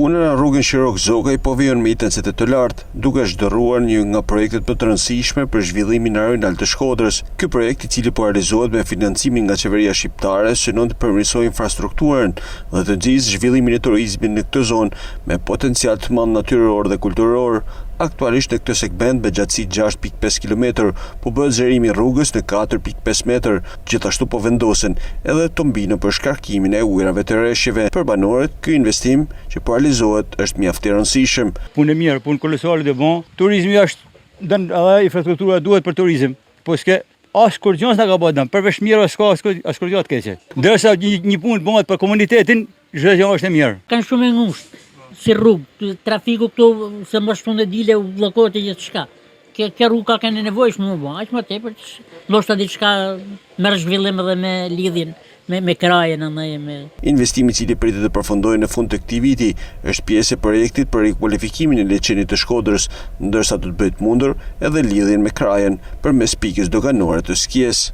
Puna në rrugën Shirok-Zogaj po vijon me intensitet të lartë, duke zhduruar një nga projektet më të rëndësishme për zhvillimin aeronal të Shkodrës. Ky projekt, i cili po realizohet me financimin nga qeveria shqiptare, synon të përmirësojë infrastrukturën dhe të nxjisë zhvillimin e turizmit në këtë zonë me potencial të madh natyror dhe kulturor. Aktualisht në këtë segment me gjatësi 6.5 km, po bëhet zgjerimi i rrugës në 4.5 metër. Gjithashtu po vendosen edhe tombinë për shkarkimin e ujrave të rreshjeve. Për banorët, ky investim që po realizohet është mjaft i rëndësishëm. Punë e mirë, punë kolosale dhe bon. Turizmi është edhe infrastruktura duhet për turizëm. Po s'ke as kur gjë s'na ka bërë dëm. Përveç mirë s'ka as kur gjë të keqe. Derisa një punë bëhet për komunitetin, çdo gjë është e mirë. Kanë shumë e ngushtë. Si rrugë, trafiku këtu se më shtunë dile u bllokohet e gjithë shka. Kjo rrugë ka kanë nevojshme më bon, aq më tepër, ndoshta diçka merr zhvillim edhe me lidhjen me krajen me. Investimi i cili pritet të përfundojë në fund të këtij viti është pjesë e projektit për rikualifikimin e leçenit të Shkodrës, ndërsa do të bëhet mundur edhe lidhjen me krajen përmes pikës doganore të Skies.